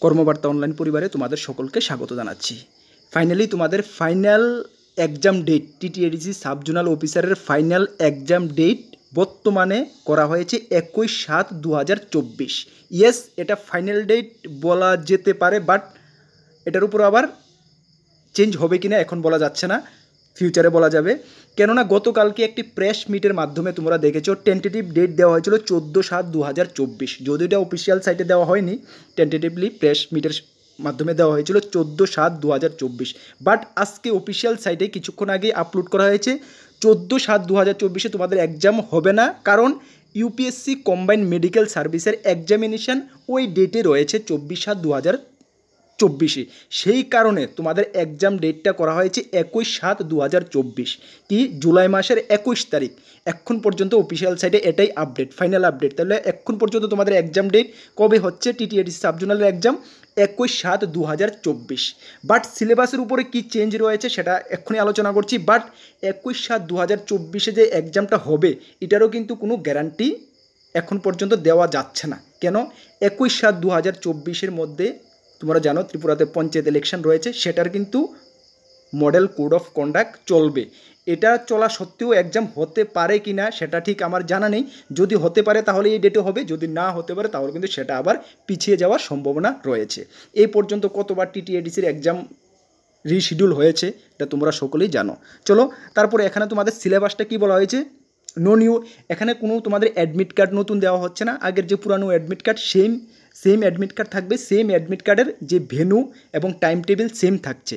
কর্মবার্তা online পরিবারে তোমাদের সকলকে স্বাগত জানাচ্ছি। ফাইনালি তোমাদের final exam date TTADC subzonal অফিসারের ফাইনাল এক্সাম ডেট বর্তমানে করা হয়েছে 21/7/2024। ইয়েস, এটা ফাইনাল ডেট বলা যেতে পারে, বাট এটার উপর আবার চেঞ্জ হবে কিনা এখন বলা যাচ্ছে না, ফিউচারে বলা যাবে। কেননা গতকালকে একটি প্রেস মিটের মাধ্যমে তোমরা দেখেছো টেন্টেটিভ ডেট দেওয়া হয়েছিল 14/7/2024। যদিও এটা অফিসিয়াল সাইটে দেওয়া হয়নি, টেন্টেটিভলি প্রেস মিটের মাধ্যমে দেওয়া হয়েছিল 14/7/2024। বাট আজকে অফিসিয়াল সাইটে কিছুক্ষণ আগে আপলোড করা হয়েছে 14/7/2024 তোমাদের এক্সাম হবে না, কারণ ইউপিএসসি কম্বাইন্ড মেডিকেল সার্ভিসের এক্সামিনেশান ওই ডেটে রয়েছে 24/7/2024। সেই কারণে তোমাদের এক্সাম ডেটটা করা হয়েছে 21/7/2024, কি জুলাই মাসের 21 তারিখ। এখন পর্যন্ত অফিসিয়াল সাইটে এটাই আপডেট, ফাইনাল আপডেট। তাহলে এখন পর্যন্ত তোমাদের এক্সাম ডেট কবে হচ্ছে টিটিএডিসি সাবজোনালের এক্সাম? 21/7/2024। বাট সিলেবাসের উপরে কি চেঞ্জ রয়েছে সেটা এক্ষুনি আলোচনা করছি। বাট 21/7/2024 যে এক্সামটা হবে এটারও কিন্তু কোনো গ্যারান্টি এখন পর্যন্ত দেওয়া যাচ্ছে না। কেন? 21/7/2024 মধ্যে তোমরা জানো ত্রিপুরাতে পঞ্চায়েত ইলেকশন রয়েছে, সেটার কিন্তু মডেল কোড অফ কন্ডাক্ট চলবে। এটা চলা সত্ত্বেও এক্সাম হতে পারে কি না সেটা ঠিক আমার জানা নেই। যদি হতে পারে তাহলে এই ডেটে হবে, যদি না হতে পারে তাহলে কিন্তু সেটা আবার পিছিয়ে যাওয়ার সম্ভাবনা রয়েছে। এই পর্যন্ত কতবার টিটিএডিসির এক্সাম রিশিডিউল হয়েছে এটা তোমরা সকলেই জানো। চলো তারপরে এখানে তোমাদের সিলেবাসটা কি বলা হয়েছে? নো নিউ, এখানে কোনো তোমাদের অ্যাডমিট কার্ড নতুন দেওয়া হচ্ছে না। আগের যে পুরানো admit card same admit card থাকবে। সেম অ্যাডমিট কার্ডের যে ভেন্যু এবং টাইম টেবিল সেম থাকছে।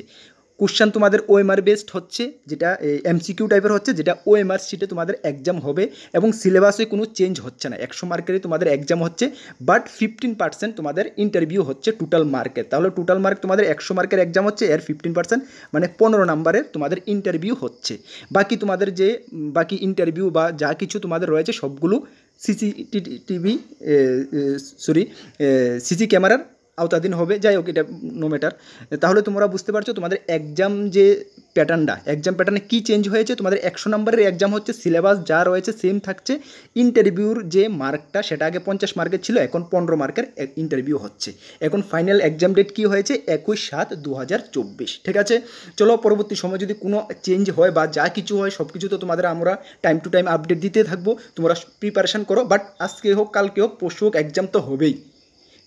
কোশ্চান তোমাদের ওএমআর বেসড হচ্ছে, যেটা এমসিকিউ টাইপের হচ্ছে, যেটা ওএমআর শিটে তোমাদের এক্সাম হবে। এবং সিলেবাসে কোনো চেঞ্জ হচ্ছে না, 100 মার্কেরই তোমাদের এক্সাম হচ্ছে। বাট 15% তোমাদের ইন্টারভিউ হচ্ছে টোটাল মার্কের। তাহলে টোটাল মার্ক তোমাদের 100 মার্কের এক্সাম হচ্ছে, এর 15% মানে 15 নম্বরের তোমাদের ইন্টারভিউ হচ্ছে। বাকি তোমাদের যে বাকি ইন্টারভিউ বা যা কিছু তোমাদের রয়েছে সবগুলো সিসি ক্যামেরার আওতাধীন হবে। যাই হোক, এটা নো ম্যাটার। তাহলে তোমরা বুঝতে পারছো তোমাদের এক্সাম যে এক্সাম প্যাটার্নে কী চেঞ্জ হয়েছে। তোমাদের 100 নম্বরের এক্সাম হচ্ছে, সিলেবাস যা রয়েছে সেম থাকছে। ইন্টারভিউর যে মার্কটা সেটা আগে 50 মার্কের ছিল, এখন 15 মার্কের ইন্টারভিউ হচ্ছে। এখন ফাইনাল এক্সাম ডেট কী হয়েছে? 21/7/2024। ঠিক আছে, চলো পরবর্তী সময় যদি কোনো চেঞ্জ হয় বা যা কিছু হয় সব কিছু তো তোমাদের আমরা টাইম টু টাইম আপডেট দিতে থাকবো। তোমরা প্রিপারেশান করো। বাট আজকে হোক কালকে হোক পরশু হোক এক্সাম তো হবেই,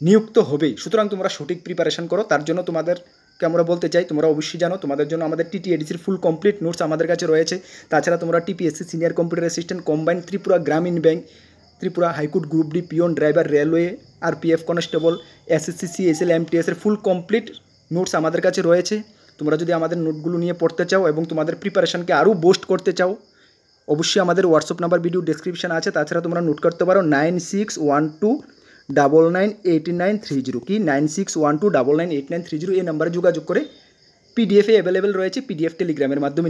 নিযুক্ত হবেই। সুতরাং তোমরা সঠিক প্রিপারেশান করো। তার জন্য তোমাদেরকে আমরা বলতে চাই, তোমরা অবশ্যই জানো তোমাদের জন্য আমাদের টিটিএডিসির ফুল কমপ্লিট নোটস আমাদের কাছে রয়েছে। তাছাড়া তোমরা TPSC senior computer assistant, combined Tripura Gramin bank, Tripura high court group D, peon, driver, railway, RPF constable, SSC, CSL, এমটিএসের ফুল কমপ্লিট নোটস আমাদের কাছে রয়েছে। তোমরা যদি আমাদের নোটগুলো নিয়ে পড়তে চাও এবং তোমাদের প্রিপারেশানকে আরও বুস্ট করতে চাও, অবশ্যই আমাদের হোয়াটসঅ্যাপ নাম্বার ভিডিও ডেসক্রিপশান আছে। তাছাড়া তোমরা নোট করতে পারো 9612998930, কি 9612998930 এই নাম্বারে যোগাযোগ করে পিডিএফে অ্যাভেলেবেল রয়েছে, পিডিএফ টেলিগ্রামের মাধ্যমে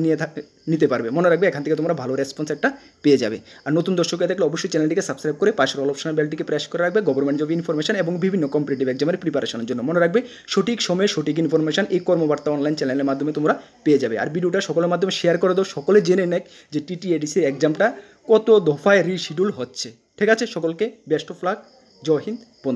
নিতে পারবে। মনে রাখবে এখান থেকে তোমরা ভালো রেসপন্স একটা পেয়ে যাবে। আর নতুন দর্শকরা দেখলে অবশ্যই চ্যানেলটিকে সাবস্ক্রাইব করে পাশের অল অপশনাল বেলটিকে প্রেস করে রাখবে গভর্নমেন্ট জব ইনফরমেশন এবং বিভিন্ন কম্পিটিটিভ এক্সামের প্রিপারেশনের জন্য। মনে রাখবে সঠিক সময়ে সঠিক ইনফরমেশন এই কর্মবার্তা অনলাইন চ্যানেলের মাধ্যমে তোমরা পেয়ে যাবে। আর ভিডিওটা সকলের মাধ্যমে শেয়ার করে দাও, সকলে জেনে নেক যে টিটিএডিসির এক্সামটা কত দফায় রিশিডিউল হচ্ছে। ঠিক আছে, সকলকে বেস্ট অফ লাক। জয় হিন্দ বন্ধু।